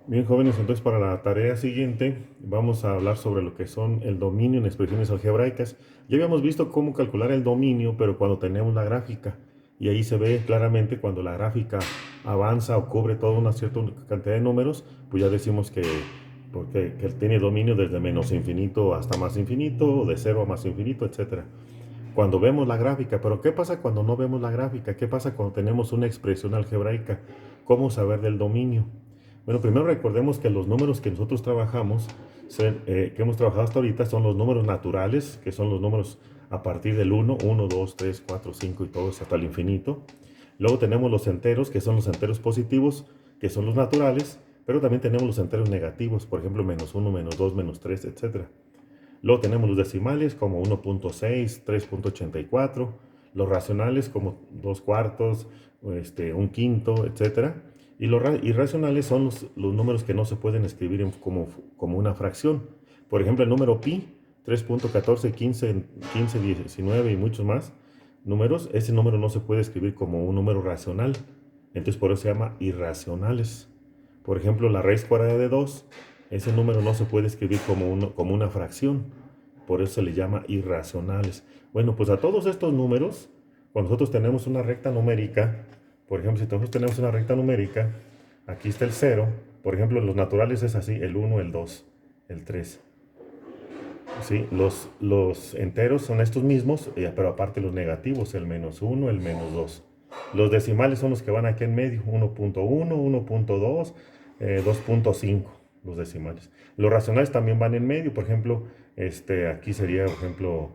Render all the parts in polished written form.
Bien, jóvenes, entonces para la tarea siguiente vamos a hablar sobre lo que son el dominio en expresiones algebraicas. Ya habíamos visto cómo calcular el dominio, pero cuando tenemos la gráfica, y ahí se ve claramente cuando la gráfica avanza o cubre toda una cierta cantidad de números, pues ya decimos que tiene dominio desde menos infinito hasta más infinito, o de cero a más infinito, etcétera. Cuando vemos la gráfica, pero ¿qué pasa cuando no vemos la gráfica? ¿Qué pasa cuando tenemos una expresión algebraica? ¿Cómo saber del dominio? Bueno, primero recordemos que los números que nosotros trabajamos, que hemos trabajado hasta ahorita, son los números naturales, que son los números a partir del uno, 2, 3, 4, 5 y todos hasta el infinito. Luego tenemos los enteros, que son los enteros positivos, que son los naturales, pero también tenemos los enteros negativos, por ejemplo, -1, -2, -3, etcétera. Luego tenemos los decimales como 1.6, 3.84, los racionales como 2 cuartos, un quinto, etc. Y los irracionales son los números que no se pueden escribir como una fracción. Por ejemplo, el número pi, 3.14, 15, 15, 19 y muchos más números, ese número no se puede escribir como un número racional. Entonces por eso se llama irracionales. Por ejemplo, la raíz cuadrada de 2, ese número no se puede escribir como una fracción, por eso se le llama irracionales. Bueno, pues a todos estos números, cuando nosotros tenemos una recta numérica, por ejemplo, si nosotros tenemos una recta numérica, aquí está el 0, por ejemplo, los naturales es así, el 1, el 2, el 3. ¿Sí? Los enteros son estos mismos, pero aparte los negativos, el -1, el -2. Los decimales son los que van aquí en medio, 1.1, 1.2, 2.5, los decimales. Los racionales también van en medio, por ejemplo, aquí sería, por ejemplo,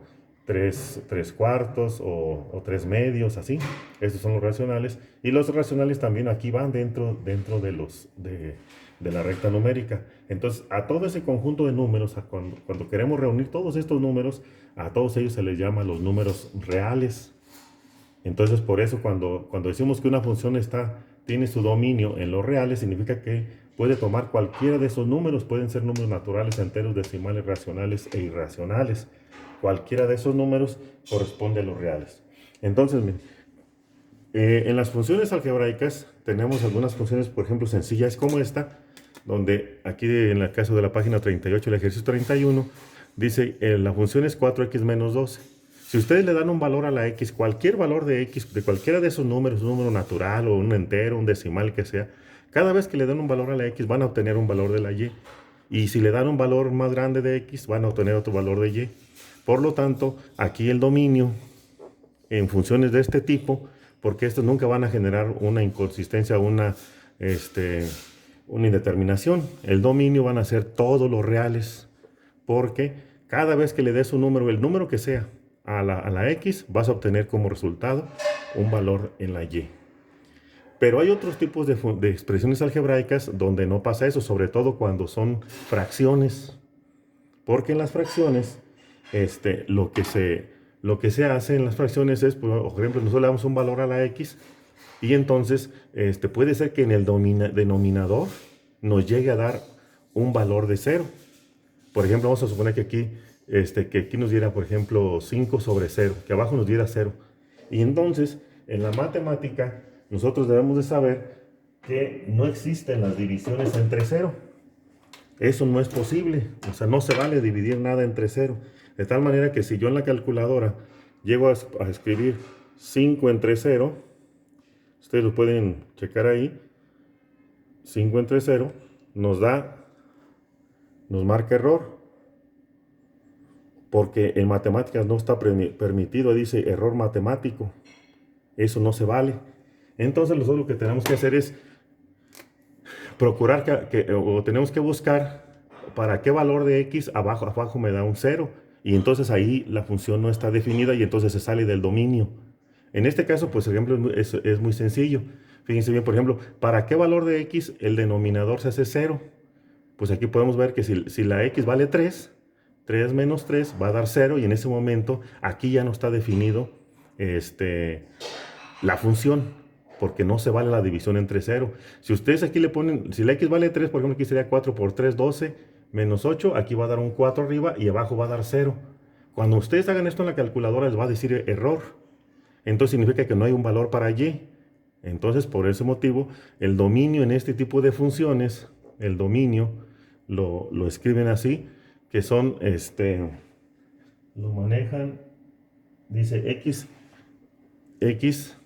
3 cuartos o 3 medios, así. Estos son los racionales. Y los racionales también aquí van dentro de la recta numérica. Entonces, a todo ese conjunto de números, cuando queremos reunir todos estos números, a todos ellos se les llama los números reales. Entonces, por eso cuando decimos que una función tiene su dominio en los reales, significa que puede tomar cualquiera de esos números. Pueden ser números naturales, enteros, decimales, racionales e irracionales. Cualquiera de esos números corresponde a los reales. Entonces, miren, en las funciones algebraicas tenemos algunas funciones, por ejemplo, sencillas como esta, donde aquí en el caso de la página 38, el ejercicio 31, dice la función es 4x menos 12. Si ustedes le dan un valor a la x, cualquier valor de x, de cualquiera de esos números, un número natural o un entero, un decimal que sea, cada vez que le den un valor a la x van a obtener un valor de la y. Y si le dan un valor más grande de x, van a obtener otro valor de y. Por lo tanto, aquí el dominio en funciones de este tipo, porque estos nunca van a generar una inconsistencia, una indeterminación. El dominio van a ser todos los reales, porque cada vez que le des un número, el número que sea, a la x, vas a obtener como resultado un valor en la y. Pero hay otros tipos de expresiones algebraicas donde no pasa eso, sobre todo cuando son fracciones, porque en las fracciones, lo que se hace en las fracciones es, por ejemplo, nosotros le damos un valor a la x y entonces puede ser que en el denominador nos llegue a dar un valor de 0. Por ejemplo, vamos a suponer que aquí nos diera, por ejemplo, 5 sobre 0, que abajo nos diera 0. Y entonces, en la matemática, nosotros debemos de saber que no existen las divisiones entre 0. Eso no es posible, o sea, no se vale dividir nada entre 0. De tal manera que si yo en la calculadora llego a escribir 5 entre 0, ustedes lo pueden checar ahí, 5 entre 0, nos marca error, porque en matemáticas no está permitido, dice error matemático, eso no se vale. Entonces nosotros lo que tenemos que hacer es procurar o tenemos que buscar para qué valor de x abajo me da un 0. Y entonces ahí la función no está definida y entonces se sale del dominio. En este caso, pues el ejemplo es muy sencillo. Fíjense bien, por ejemplo, ¿para qué valor de x el denominador se hace 0? Pues aquí podemos ver que si la x vale 3, 3 menos 3 va a dar 0 y en ese momento aquí ya no está definido la función, porque no se vale la división entre 0. Si ustedes aquí le ponen, si la x vale 3, por ejemplo, aquí sería 4 por 3, 12, menos 8, aquí va a dar un 4 arriba y abajo va a dar 0. Cuando ustedes hagan esto en la calculadora les va a decir error. Entonces significa que no hay un valor para y. Entonces, por ese motivo, el dominio en este tipo de funciones el dominio lo escriben así, que son, lo manejan, dice X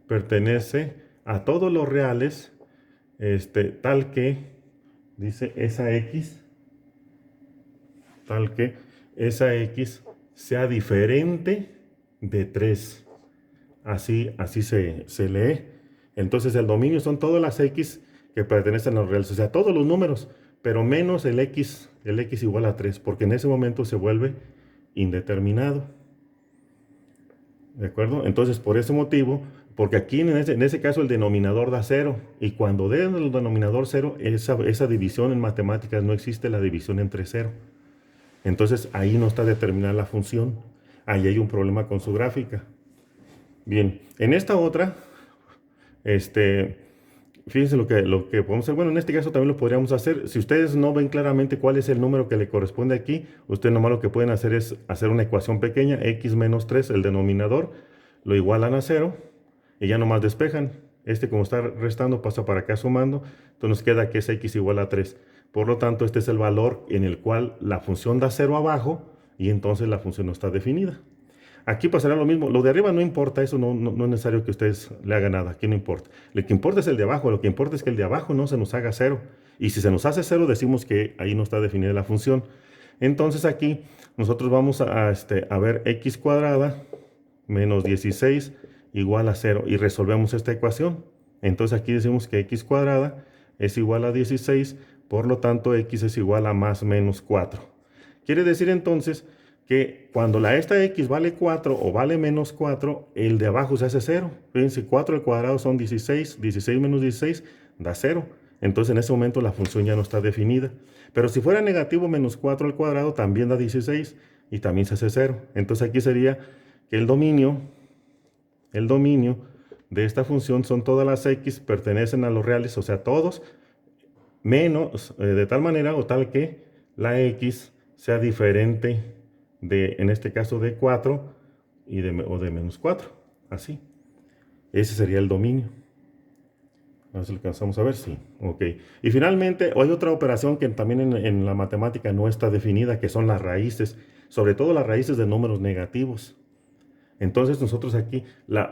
pertenece a todos los reales, tal que, dice tal que esa X sea diferente de 3. Así se lee. Entonces el dominio son todas las X que pertenecen a los reales, o sea, todos los números, pero menos el X igual a 3, porque en ese momento se vuelve indeterminado. ¿De acuerdo? Entonces, por ese motivo, porque aquí en ese caso el denominador da 0, y cuando den el denominador 0, esa división en matemáticas no existe, la división entre 0. Entonces, ahí no está determinada la función. Ahí hay un problema con su gráfica. Bien, en esta otra, fíjense lo que podemos hacer. Bueno, en este caso también lo podríamos hacer. Si ustedes no ven claramente cuál es el número que le corresponde aquí, ustedes nomás lo que pueden hacer es hacer una ecuación pequeña, x menos 3, el denominador, lo igualan a 0, y ya nomás despejan. Como está restando, pasa para acá sumando, entonces nos queda que es x igual a 3. Por lo tanto, este es el valor en el cual la función da 0 abajo, y entonces la función no está definida. Aquí pasará lo mismo. Lo de arriba no importa, eso no es necesario que ustedes le hagan nada. Aquí no importa. Lo que importa es el de abajo. Lo que importa es que el de abajo no se nos haga 0. Y si se nos hace 0, decimos que ahí no está definida la función. Entonces aquí nosotros vamos a ver x cuadrada menos 16 igual a 0. Y resolvemos esta ecuación. Entonces aquí decimos que x cuadrada es igual a 16. Por lo tanto, x es igual a más menos 4. Quiere decir entonces que cuando esta x vale 4 o vale menos 4, el de abajo se hace 0. Fíjense, 4 al cuadrado son 16, 16 menos 16 da 0. Entonces en ese momento la función ya no está definida. Pero si fuera negativo menos 4 al cuadrado también da 16 y también se hace 0. Entonces aquí sería que el dominio de esta función son todas las x pertenecen a los reales, o sea, todos, menos, de tal manera o tal que la x sea diferente en este caso de 4 o de menos 4, así. Ese sería el dominio. A ver si lo alcanzamos a ver, sí, ok. Y finalmente hay otra operación que también en la matemática no está definida, que son las raíces, sobre todo las raíces de números negativos. Entonces nosotros aquí,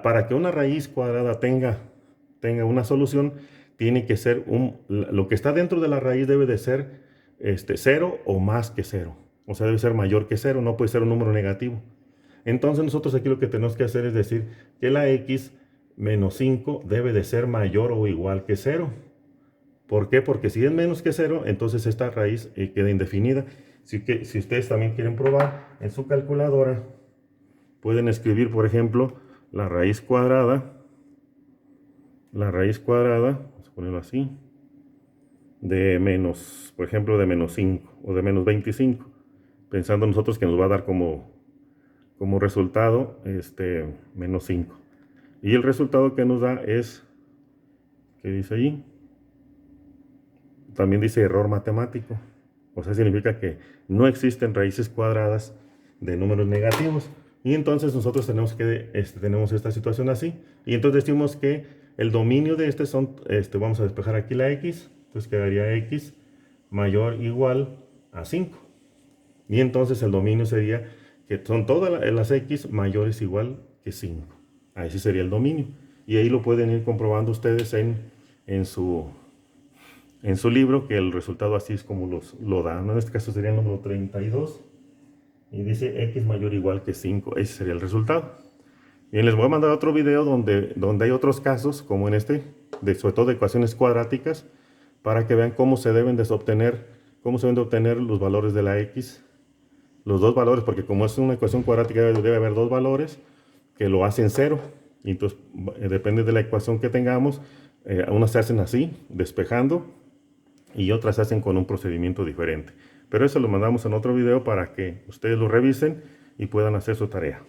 para que una raíz cuadrada tenga una solución, tiene que ser lo que está dentro de la raíz debe de ser 0 o más que 0. O sea, debe ser mayor que 0, no puede ser un número negativo. Entonces nosotros aquí lo que tenemos que hacer es decir que la x menos 5 debe de ser mayor o igual que 0. ¿Por qué? Porque si es menos que 0, entonces esta raíz queda indefinida. Así que si ustedes también quieren probar en su calculadora, pueden escribir, por ejemplo, la raíz cuadrada, vamos a ponerlo así, de menos, por ejemplo, de menos 5 o de menos 25, pensando nosotros que nos va a dar como resultado menos 5. Y el resultado que nos da es, ¿qué dice ahí? También dice error matemático. O sea, significa que no existen raíces cuadradas de números negativos. Y entonces nosotros tenemos esta situación así. Y entonces decimos que el dominio de vamos a despejar aquí la x. Entonces quedaría x mayor o igual a 5. Y entonces el dominio sería que son todas las x mayores o igual que 5. Ahí sí sería el dominio. Y ahí lo pueden ir comprobando ustedes en su libro, que el resultado así es como lo da, ¿no? En este caso sería el número 32. Y dice x mayor o igual que 5. Ese sería el resultado. Bien, les voy a mandar otro video donde hay otros casos, como en sobre todo de ecuaciones cuadráticas, para que vean cómo se deben de obtener los valores de la x. Los dos valores, porque como es una ecuación cuadrática debe haber dos valores que lo hacen 0. Y entonces depende de la ecuación que tengamos. Unas se hacen así, despejando, y otras se hacen con un procedimiento diferente. Pero eso lo mandamos en otro video para que ustedes lo revisen y puedan hacer su tarea.